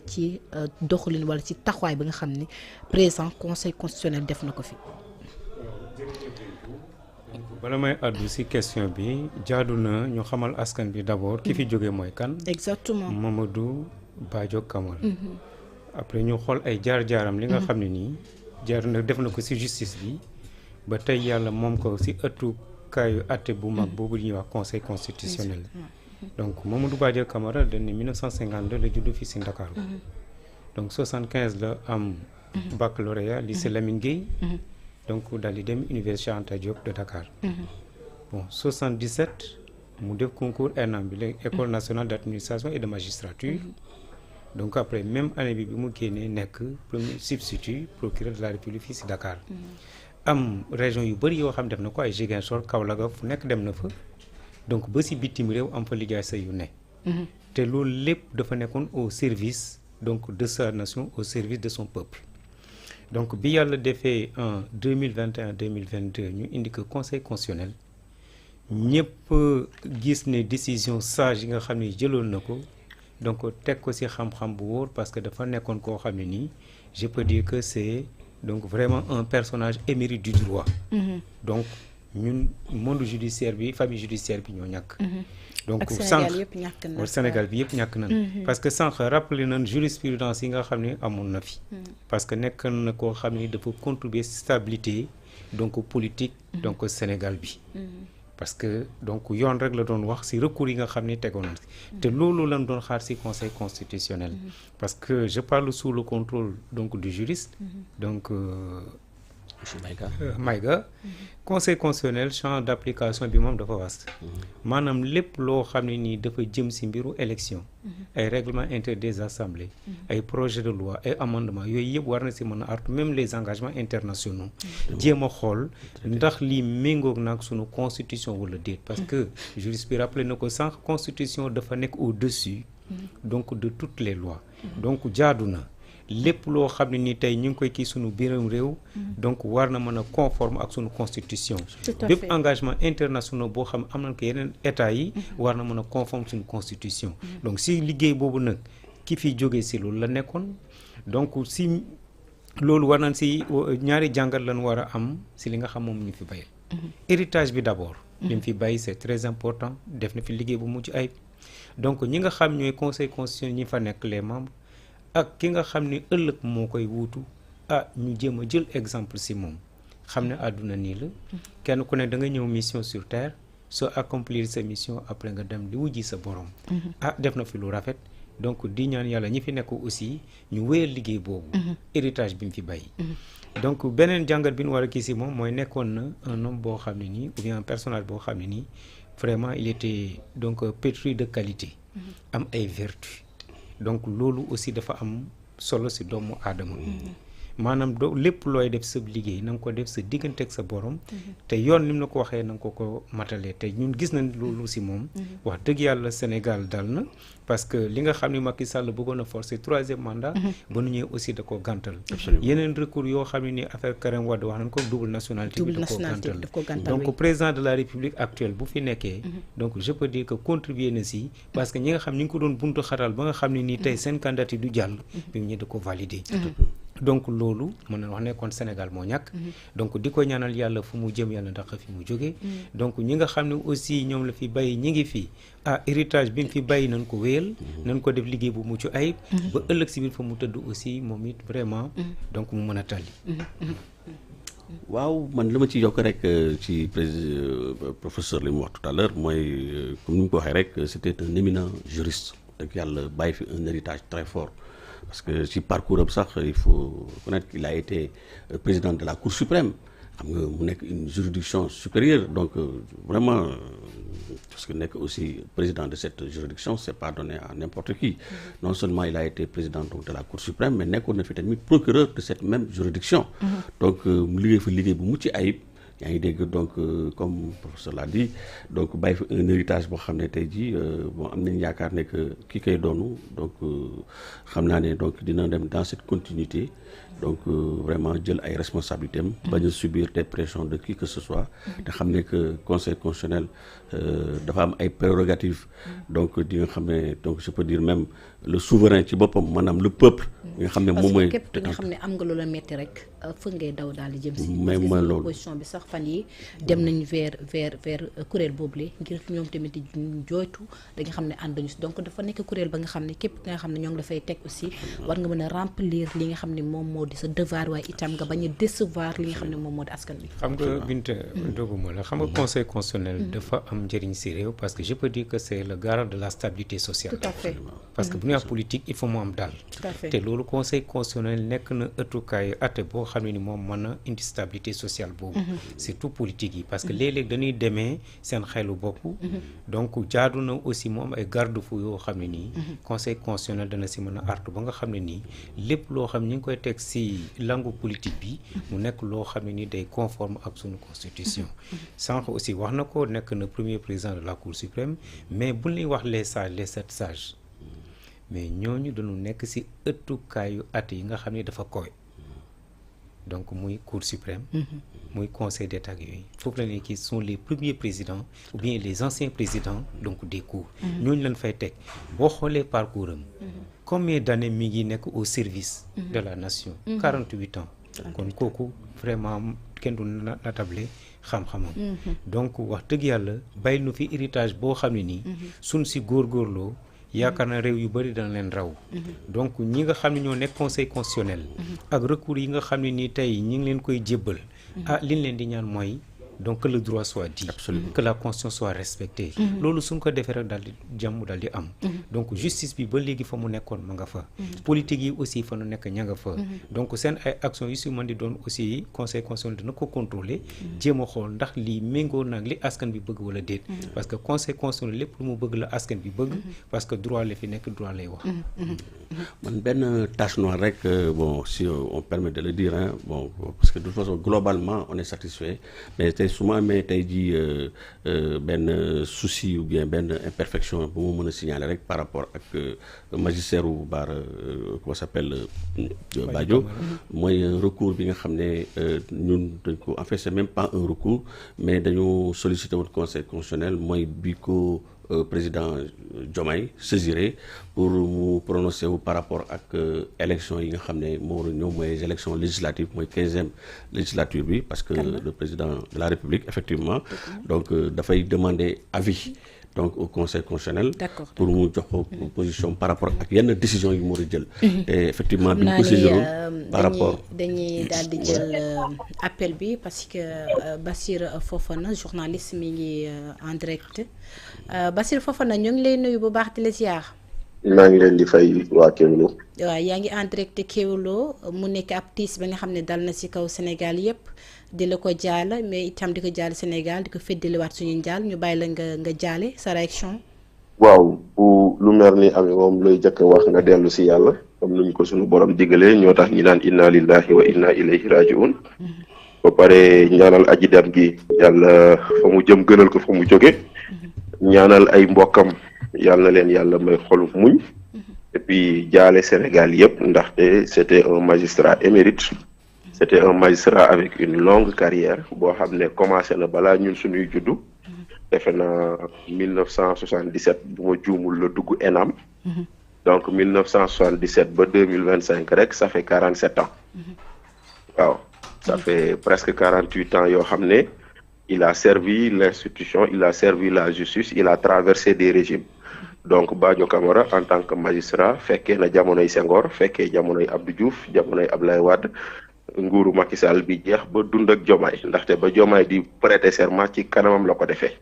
ci doxalin wala ci taxawaay bi nga xam ni président conseil constitutionnel def na ko fi. bala may àddu ci question bi jaadu na ñu xamal askan bi d'abord ki fi jóge mooy kan. exactement Mamadou Badio Camara. après ñu xool ay jaar-jaaram li nga xam ne nii jaar na def na ko ci justice bi ba tey yàlla moom ko ci ëttu kaayu àtte bu mag boobu ñuy wax conseil constitutionnel. donc Mamadou Badio Camara dañ ne 1952 la juddu fii ci Ndakaaru. donc 75 la am baccalauréat lycée Lamine Gueye. donc daal di dem université Anta Diop de Dakar. bon 77 mu def concours ENAM bi léegi école nationale d'administration et de magistrature. donc après même année bi mu génnee nekk premier substitut procureur de la République fii ci Dakar. am région yu bëri yoo xam def na ko ay Ziguinchor Kaolack fu nekk dem na fa. donc ba ci bitim réew am fa liggéey sa yu ne. te loolu lépp dafa nekkoon au service donc de sa nation au service de son peuple. donc bi yàlla defee en 2021 2022 ñu indi ko conseil constitutionnel ñëpp gis ne décision sage yi nga xam ne jëloon na ko donc teg ko ci xam-xam bu wóor parce que dafa nekkoon koo xam ne nii je peux dire que c'est donc vraiment un personnage émérite du droit. donc ñun monde judiciaire bi famille judiciaire bi ñoo ñàkk. donc sànq Sénégal bi yëpp ñàkk nañ parce que sànq rappelé nañ jurisprudence yi nga xam ne amoon na fi. parce que nekk na koo xam ne dafa contribuer stabilité donc politique donc Sénégal bi. parce que donc yoon rek la doon wax ci recours yi nga xam ne tegoon na te loolu lañ doon xaar ci conseil constitutionnel. parce que je parle sous le contrôle donc du juriste. donc monsieur Maïga. conseil constitutionnel champ d'application bi moom dafa vaste. maanaam lépp loo xam ne nii dafa jëm ci mbiru élection. ay règlement intérieur des assemblées. ay projet de loi ay amendement yooyu yëpp war na ci mën a artu même les engagements internationaux. jéem a xool ndax lii méngoog nag sunu constitution wala déet. parce que juriste bi rappelé na ko sànq constitution dafa nekk au-dessus. donc de toutes les lois. donc jaadu na. lépp loo xam ne ni tey ñu ngi koy kii sunu biiram réew. donc war na mën a conforme ak sunu constitution. bépp engagement international boo xam am nañ ko yeneen état yi. war na mën a conforme sunu constitution. donc si liggéey boobu nag ki fi jógee si loolu la nekkoon donc si loolu war nañ si ñaari jàngat lañ war a am si li nga xam moom ñu fi bayal. héritage bi d'abord. li mu fi bàyyi c'est très important def na fi liggéey bu mucc ayib donc ñi nga xam ñooy conseil constitutionnel ñi fa nekk les membres. ak ki nga xam ne ëllëg moo koy wuutu ñu jéem a jël exemple ci moom xam ne àdduna nii la kenn ku ne da nga ñëw mission sur terre soo accomplir sa mission après nga dem di wujji sa borom. def na fi lu rafet donc di ñaan yàlla ñi fi nekk aussi ñu wéyal liggéey boobu. héritage bi mu fi bàyyi. donc beneen jàngat bi ñu war a kii ci moom mooy nekkoon na un homme boo xam ne nii ou bien un personnage boo xam ne nii vraiment il était donc pétri de qualité. am ay vertus. donc loolu aussi dafa am solo ci doomu aadama. maanaam lépp looy def sa liggéey na nga ko def sa diggante ak sa borom. te yoon ni mu la ko waxee na nga ko matalee te ñun gis nañ loolu ci moom. wax dëgg yàlla Sénégal dal na parce que li nga xam ne Macky Sall bëggoon a forcer 3e mandat. ba nu ñëwee aussi da koo gàntal. yeneen recours yoo xam ne ni affaire Karim Wade wax nañ ko double nationalité bi da koo gàntal donc président de la République actuelle bu fi nekkee. donc je peux dire que contribuer na ci parce que ñi nga xam ni nga ko doon buntu xatal ba nga xam ne nii tey seen candidature du jàll. bi mu ñëwee da ko valider. donc loolu mën na wax nekkoon Sénégal moo ñàkk. donc di ko ñaanal yàlla fu mu jëm yàlla ndax fi mu jógee. donc ñi nga xam ne aussi ñoom la fi bàyyi ñi ngi fi héritage bi mu fi bàyyi nañ ko wéyal. nañ ko def liggéey bu mucc ayib. ba ëllëg si biir fa mu tëdd aussi moom it vraiment. donc mu mën a tàlli. waaw man li ma ci yokk rek ci professeur li mu wax tout à l'heure mooy comme ni mu ko waxee rek c'était un éminent juriste ak yàlla bàyyi fi un héritage très fort. parce que ci parcours am sax il faut connaître qu'il a été président de la Cour suprême xam nga mu nekk une juridiction supérieure donc vraiment parce que nekk aussi président de cette juridiction c'est pas donné à n'importe qui. Non seulement il a été président donc de la Cour suprême mais nekkoon na fi tamit procureur de cette même juridiction. donc mu liggéey fa liggéey bu mucc ayib yaa ngi dégg donc comme professeur l'a dit donc bàyyi fi un héritage boo xam ne tey jii bon am nañu yaakaar ne que ki koy doonu donc xam naa ne donc dina dem dans cette continuité donc vraiment jël ay responsabilités am bañ a subir des pressions de qui que ce soit te xam ne que conseil constitutionnel dafa am ay prérogatives donc di nga xam ne donc je peux dire même le souverain ci boppam maanaam le peuple nga xam ne moom mooy képp ki nga xam ne am nga loola metti rek fëgg ngay daw daal di jëm si mais mooy loolu opposition bi sax fan yi dem nañ vers kuréel boobule ngir ñoom tamit di jooytu da nga xam ne ànduñu si donc dafa nekk kuréel ba nga xam ne képp ki nga xam ne ñoo ngi dafay teg aussi war nga mën a remplir li nga xam ne moom moo di sa devoir waaye itam nga bañ a décevoir li nga xam ne moom moo di askan bi. xam nga Binta doguma la xam nga conseil constitutionnel dafa am njëriñ si réew parce que je peux dire que c'est le garant de la stabilité sociale. Tout à fait. parce que bu ñuy wax politique il faut mu am daal. Tout à fait. te loolu conseil constitutionnel nekk na ëttukaay atte boo xam ne ni moom mën a indi stabilité sociale boobu. surtout politique yi parce que léeg-léeg dañuy demee seen xelu bopp. donc jaadu na aussi mu am ay garde-fou yoo xam ne nii. conseil constitutionnel dana si mën a artu ba nga xam ne nii lépp loo xam ne ñu ngi koy teg si langue politique bi mu nekk loo xam ne ni day conforme ak suñu constitution. sànq aussi wax na ko nekk na premier président de la cour suprême mais bu ñuy wax les sages les 7 sages mais ñooñu dañu nekk ci ëttukaayu at yi nga xam ne dafa koy donc muy cour suprême muy conseil d'état yooyu foofu la ne qui sont les premiers présidents ou bien les anciens présidents donc des cours ñooñu lañ fay teg boo xoolee parcours am combien d'années mi ngi nekk au service de la nation 48 ans kon kooku vraiment kenn du natable xam-xamam donc wax dëgg yàlla bàyyi nu fi héritage boo xam ne nii suñ si góorgóorloo yaakaar na réew yu bëri dana leen raw donc ñi nga xam ne ñoo nekk conseil constitutionnel ak recours yi nga xam ne nii tey ñi ngi leen koy jébbal liñ leen di ñaan mooy donc que le droit soit dit. Absolument. Que la constitution soit respectée. loolu suñ ko defee rek daal di jàmm daal di am donc justice bi ba léegi fa mu nekkoon ma nga fa politique yi aussi fa nu nekk ña nga fa donc seen ay action yu si mën di doon aussi conseil constitutionnel dina ko contrôler jéem a xool ndax lii méngoo naag li askan bi bëgg wala déet parce que conseil constitutionnel lépp lu mu bëgg la askan bi bëgg parce que droit la fi nekk droit lay wax man benn tache noire rek bon si on permet de le dire hein, bon parce que de toute façon globalement on est satisfait mais su ma amee tey jii benn souci ou bien benn imperfection bu ma mën a signaler rek par rapport ak magistère u Bara comment s'appelle Badio mooy recours bi nga xam ne ñun dañ ko en fait c'est même pas un recours mais dañu solliciter woon conseil constitutionnel mooy bi ko président Diomaye saisiré pour mu prononcer wu par rapport ak élection yi nga xam ne moo war a ñëw mooy élection législative mooy 15e législature bi parce que le président de la République effectivement donc dafay demander avis donc au conseil constitutionnel pour mu jox ko position par rapport ak yenn décision yi mu war a jël te effectivement bi ñu ko saisiroon par rapport dañuy daal di jël appel bi parce que Bassirou Fofana journaliste mi ngi en direct Bassirou Fofana ñu ngi lay nuyu bu baax di la ziar. maa ngi leen di fay waa Kéwoulo. waaw yaa ngi en direct Kéwoulo mu nekk ab tiis ba nga xam ne dal na ci kaw Sénégal yépp di la ko jaal mais itam di ko jaal Sénégal di ko feddaliwaat suñu njaal ñu bàyyi la nga jaale sa réaction. waaw bu lu mer ni amee moom looy jëkk wax nga dellu ci yàlla comme nuñ ko suñu borom digalee ñoo tax ñi naan inna lillahi wa inna ilayhi raji'un ba pare ñaanal aji dem gi yàlla fa mu jëm gënal ko fa mu jóge ñaanal ay mbokkam yàlla na leen yàlla may xolu muñ et puis jaale Sénégal yëpp ndaxte c'était un magistrat émérite c'était un magistrat avec une longue carrière boo xam ne commencé na balaa ñun suñuy juddu defe na 1977 bu ma juumul la dugg ENAM donc 1977 ba 2025 rek ça fait 47 ans waaw ça fait presque 48 ans yoo xam ne il a servi l'institution il a servi la justice il a traversé des régimes donc Badio Camara en tant que magistrat fekkee na jamonoy Senghor fekkee jamonoy Abdou Diouf jamonoy Abdoulaye Wade nguuru Macky Sall bi jeex ba dund ak Diomaye ndaxte ba Diomaye di prêter serment ci kanamam la ko defee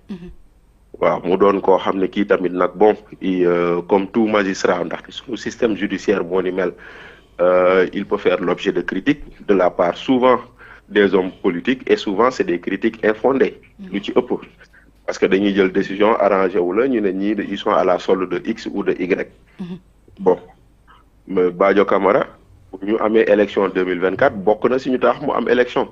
waaw mu doon koo xam ne kii tamit nag bon comme tout magistrat ndaxte suñu système judiciaire moo ni mel il peut faire l'objet de critiques de la part souvent des hommes politiques et souvent c'est des critiques infondées lu ci ëpp parce que dañuy jël décision arrangé wu la ñu ne ñii ils sont à la solde de X ou de Y bon mais Badio Camara bu ñu amee élection 2024 bokk na si ñu tax mu am élection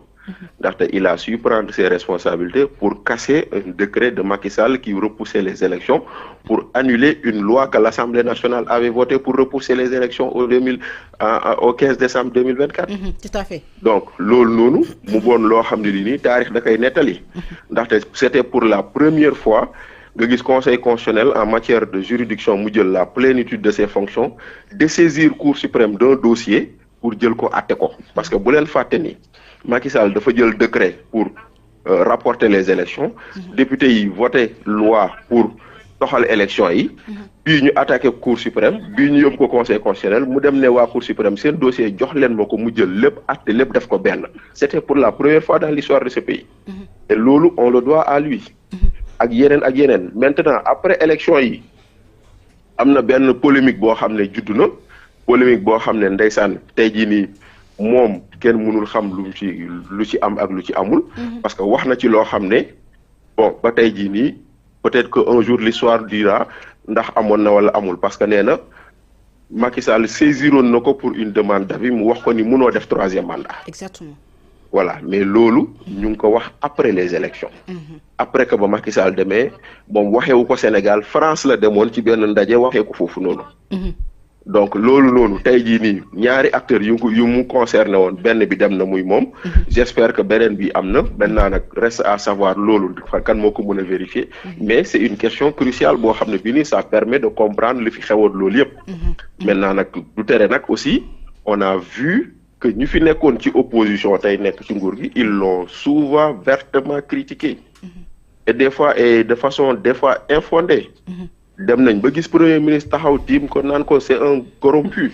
ndaxte il a su prendre ses responsabilités pour casser un décret de Macky Sall qui repoussait les élections pour annuler une loi que l'Assemblée nationale avait votée pour repousser les élections au 15 décembre 2024. Tout à fait. Donc loolu noonu mu bon loo xam ne nii taarix da koy nettali ndaxte c'était pour la première fois nga gis conseil constitutionnel en matière de juridiction mu jël la plénitude de ses fonctions dessaisir cour suprême d'un dossier pour jël ko àtte ko parce que bu leen fàtte ni Macky Sall dafa jël décret pour rapporter les élections député yi voté loi pour doxal élection yi bii ñu attaqué cour suprême bii ñu yóbbu ko conseil constitutionnel mu dem ne waa cour suprême seen dossier jox leen ma ko mu jël lépp àtte lépp def ko benn c'était pour la première fois dans l'histoire de ce pays et loolu on le doit à lui ak yeneen maintenant après élection yi am na benn polémique boo xam ne juddu na polémique boo xam ne ndeysaan tey jii nii moom kenn mënul xam lu ci am ak lu ci amul parce que wax na ci loo xam ne bon ba tey jii nii peut-être que un jour l'histoire dira ndax amoon na wala amul parce que nee na Macky Sall saisiroon na ko pour une demande d'avis mu wax ko ni mënoo def 3e mandat. Exactement. Voilà mais loolu ñu ngi ko wax après les élections après que ba Macky Sall demee moom waxewu ko Sénégal France la demoon ci benn ndaje waxee ko foofu noonu donc loolu noonu tey jii nii ñaari acteurs yu mu concerné woon benn bi dem na muy moom j'espère que beneen bi am na maintenant nag reste à savoir loolu kan moo ko mën a vérifier mais c'est une question cruciale boo xam ne bii nii ça permet de comprendre li fi xewoon loolu yëpp maintenant nag du tere nag aussi on a vu que ñu fi nekkoon ci opposition tey nekk ci nguur gi ils l'ont souvent vertement critiqué et des fois et de façon des fois infondée dem nañ ba gis premier ministre taxaw tiim ko naan ko c'est un corrompu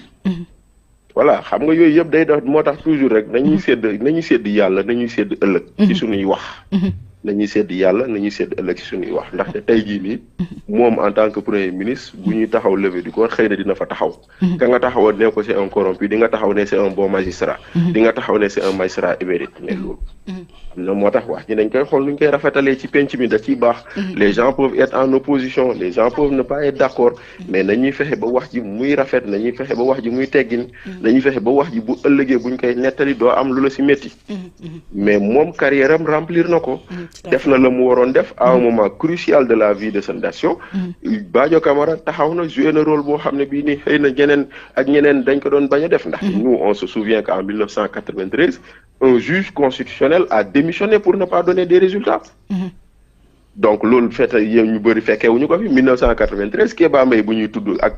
voilà xam nga yooyu yëpp day def moo tax toujours rek nañuy sédd yàlla nañuy sédd ëllëg ci suñuy wax nañuy sédd yàlla nañuy sédd ëllëg ci suñuy wax ndaxte tey jii nii moom en tant que premier ministre bu ñuy taxaw lever du corps xëy na dina fa taxaw ka nga taxawoon ne ko c'est un corrompu di nga taxaw ne c'est un bon magistrat di nga taxaw ne c'est un magistrat émérite mais loolu am na moo tax wax ñi dañ koy xool nu ñu koy rafetalee ci penc mi da ciy baax les gens peuvent être en opposition les gens peuvent ne pas être d'accord mais nañuy fexe ba wax ji muy rafet nañuy fexe ba wax ji muy teggin nañuy fexe ba wax ji bu ëllëgee buñ koy nettali doo am lu la ci métti mais moom carrière am remplir na ko def na la mu waroon def à un moment crucial de la vie de sa nation Badio Camara taxaw na joué na rôle boo xam ne bii nii xëy na ñeneen dañ ko doon bañ a def ndax nous on se souvient qu'en 1993 un juge constitutionnel a démissionné pour ne pas donner des résultats donc loolu fait ñu bëri fekkeewuñu ko fi 1993 Kéba Mbaye bu ñuy tudd ak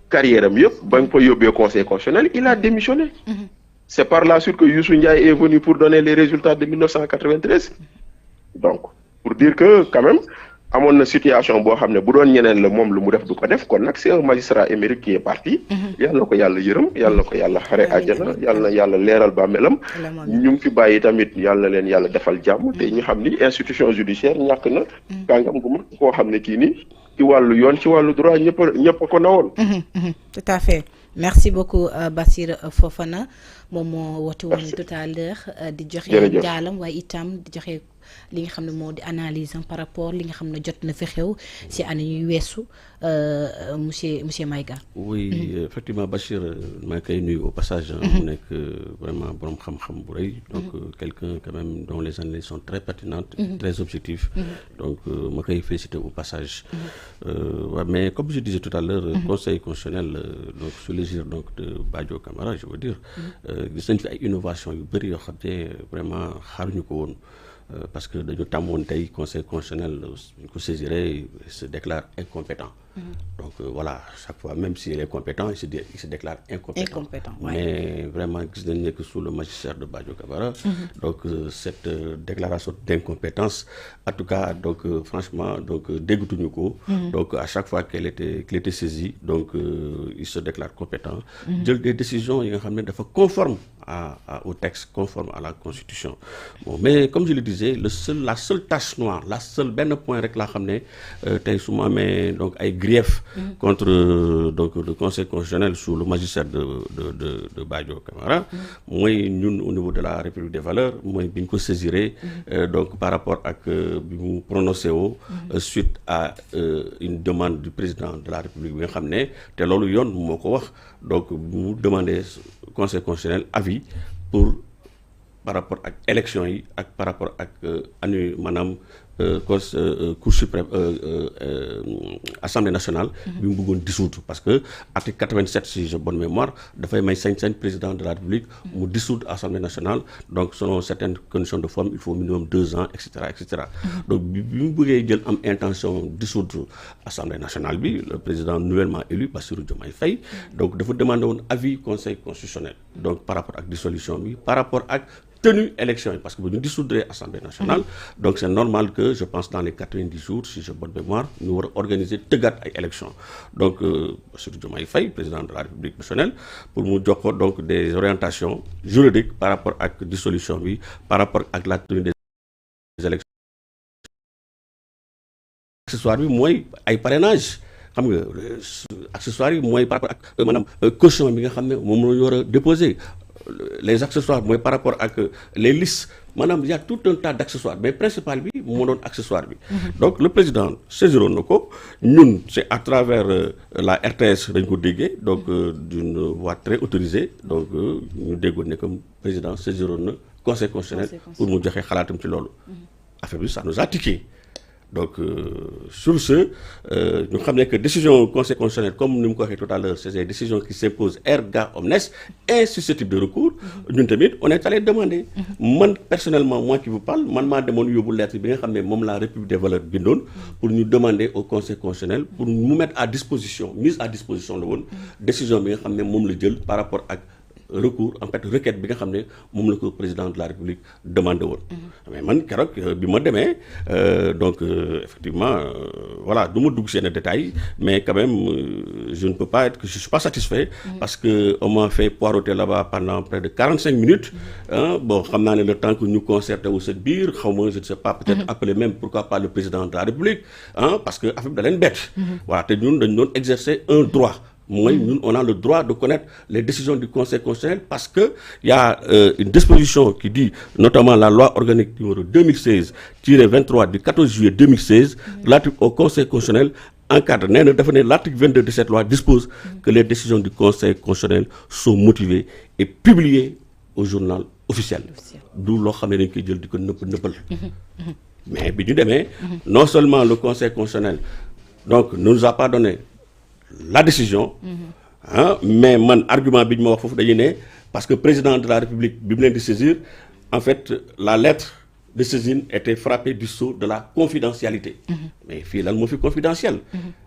carrière am yëpp ba nga ko yóbbee conseil constitutionnel il a démissionné c'est par la suite que Youssou Ndiaye est venu pour donner les résultats de 1993 donc pour dire que quand même amoon na situation boo xam ne bu doon ñeneen la moom lu mu def du ko def kon nag c'est un magistrat émérite qui est parti yal na ko yàlla yërëm yal na ko yàlla xare àjjana yal na yàlla leeral bàmmeelam ñu ngi fi bàyyi tamit yal na leen yàlla defal jàmm te ñu xam ni institution judiciaire ñàkk na kàngam gu mag koo xam ne kii nii ci wàllu yoon ci wàllu droit ñëpp a ko nawoon tout à fait merci beaucoup Bassirou Fofana moom moo woote woon tout à l'heure di joxe jaalam waaye itam di joxe li nga xam ne moo di analyse par rapport li nga xam ne jot na fi xew ci année ñuy weesu monsieur Maïga. Oui effectivement Bachir maa koy nuyu au passage. mu nekk vraiment borom xam-xam bu rëy. donc quelqu'un quand même dont les analyses sont très pertinentes. très objectives. donc ma koy féliciter au passage. mais comme je disais tout à l'heure conseil constitutionnel donc sous l'égide donc de Badio Camara je veux dire. gis nañ fi ay innovation yu bëri yoo xam ne vraiment xaaruñu ko woon. Parce que dañu tàmmoon tey conseil constitutionnel ñu ko saisiré se déclare incompétent. Donc voilà chaque fois même s'il est compétent il se déclare incompétent. Mais vraiment gis nañ ne que sous le magistère de Badio Camara. donc cette déclaration d'incompétence en tout cas donc franchement donc déggatuñu ko. donc à chaque fois qu'il était saisi donc il se déclare compétent. jël des décisions yi nga xam ne dafa conforme au texte conforme à la constitution bon mais comme je le disais la seule tache noire benn point rek laa xam ne tey su ma amee donc ay griefs contre donc le conseil constitutionnel sous le magistère de Badio Camara mooy ñun au niveau de la République des valeurs mooy bi ñu ko saisiré donc par rapport ak bi mu prononcé woo suite à une demande du président de la République bi nga xam ne te loolu yoon moo ko wax donc mu demandé conseil constitutionnel avis pour par rapport ak élection yi ak par rapport ak maanaam Cour suprême Assemblée nationale bi mu bëggoon dissoudre parce que article 87 si j'ai bonne mémoire dafay may sañ-sañ président de la République mu dissoudre Assemblée nationale donc selon certaines conditions de forme il faut minimum 2 ans et cetera donc bi mu bëggee jël am intention dissoudre Assemblée nationale bi le président nouvellement élu Bassirou Diomaye Faye donc dafa demandé woon avis conseil constitutionnel donc par rapport ak dissolution bi par rapport ak tenue élection parce que bu ñu dissoudre Assemblée nationale donc c'est normal que je pense dans les 90 jours si j'ai bonne mémoire ñu war a organiser tëggaat ay élections donc Bassirou Diomaye Faye président de la République nationale pour mu jox ko donc des orientations juridiques par rapport ak dissolution bi par rapport ak la tenue des élections accessoire bi mooy ay parrainage xam nga accessoires yi mooy par rapport ak maanaam caution bi nga xam ne moom la ñu war a déposer les accessoires mooy par rapport ak les listes maanaam il y a tout un tas d'accessoires mais principal bi moo doon accessoire bi donc le président saisiroon na ko ñun c'est à travers la RTS dañ ko déggee donc d'une voix très autorisée donc ñu déggoon ne comme président saisiroon na conseil constitutionnel pour mu joxe xalaatam ci loolu affaire bi ça nous a tiqué donc sur ce ñu xam ne que décision conseil constitutionnel comme ni mu ko waxee tout à l'heure c'est des décisions qui s'imposent erga omnes insusceptibles de recours ñun tamit on est allé demander man personnellement moi qui vous parle man maa demoon yóbbu lettre bi nga xam ne moom la République des valeurs bindoon pour ñu demander au conseil constitutionnel pour mu mettre à disposition mise à disposition la woon décision bi nga xam ne moom la jël par rapport ak recours en fait requête bi nga xam ne moom la ko président de la République demandé woon mais man keroog bi ma demee donc effectivement voilà du ma dugg seen détails mais quand même je ne peux pas être que je suis pas satisfait parce que on m'a fait poireauter là-bas pendant près de 45 minutes bon xam naa ne le temps que ñu concerté wu seen biir xaw ma je ne sais pas peut-être appeler même pourquoi pas le président de la République parce que affaire bi da leen bett voilà te ñun dañ doon exercer un droit mooy ñun on a le droit de connaître les décisions du conseil constitutionnel parce que il y a une disposition qui dit notamment la loi organique numéro 2016-23 du 14 juillet 2016 relative au conseil constitutionnel encadre nee na dafa ne l'article 22 de cette loi dispose que les décisions du conseil constitutionnel sont motivées et publiées au journal officiel du loo xam ne dañ koy jël di ko nëppal mais bi ñu demee non seulement le conseil constitutionnel donc ne nous a pas donné la décision mais man argument bi ñu ma wax foofu dañuy ne parce que président de la République bi mu leen di saisir en fait la lettre de saisine était frappée du sceau de la confidentialité mais fii lan moo fi confidentiel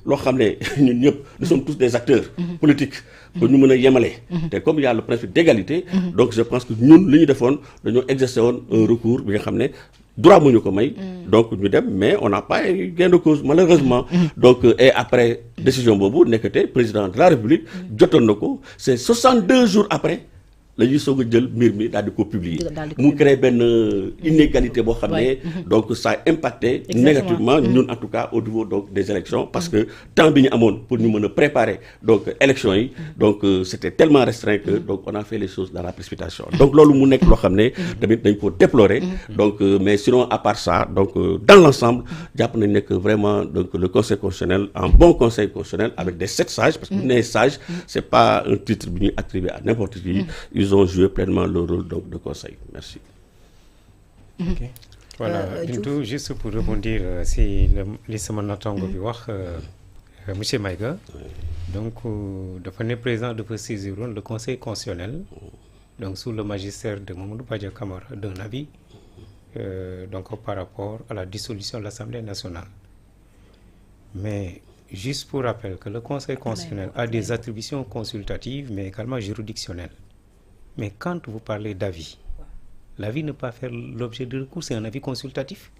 loo xam ne ñun ñëpp nous sommes tous des acteurs politiques ba ñu mën a yemale te comme il y a le principe d'égalité donc je pense que ñun li ñu defoon dañoo exercer woon un recours bi nga xam ne droit mu ñu ko may donc ñu dem mais on n'a pas eu gain de cause malheureusement donc et après décision boobu nekkate président de la République jotoon na ko c'est 62 jours après la ñuy soog a jël mbir mi daal di ko publier mu créé benn inégalité boo xam ne donc ça a impacté négativement ñun en tout cas au niveau donc des élections parce que temps bi ñu amoon pour ñu mën a préparer donc élections yi donc c'était tellement restreint que donc on a fait les choses dans la précipitation donc loolu mu nekk loo xam ne tamit dañ ko déplorer donc mais sinon à part ça donc dans l'ensemble jàpp nañ ne que vraiment donc le conseil constitutionnel un bon conseil constitutionnel avec des 7 sages parce que bu ñu nee sage c'est pas un titre bi ñuy attribué à n'importe qui ils ont joué pleinement le rôle donc de conseil. Merci. Ok. Voilà, Bintou, juste pour rebondir si li sama natango bi wax monsieur Maïga. Donc dafa ne président dafa saisir le conseil constitutionnel donc sous le magistère de Mamadou Badia Camara d'un avis donc par rapport à la dissolution de l'Assemblée nationale. Mais juste pour rappel que le conseil constitutionnel a des attributions consultatives mais également juridictionnelles. Mais quand vous parlez d'avis, l'avis ne peut pas faire l'objet de recours, c'est un avis consultatif.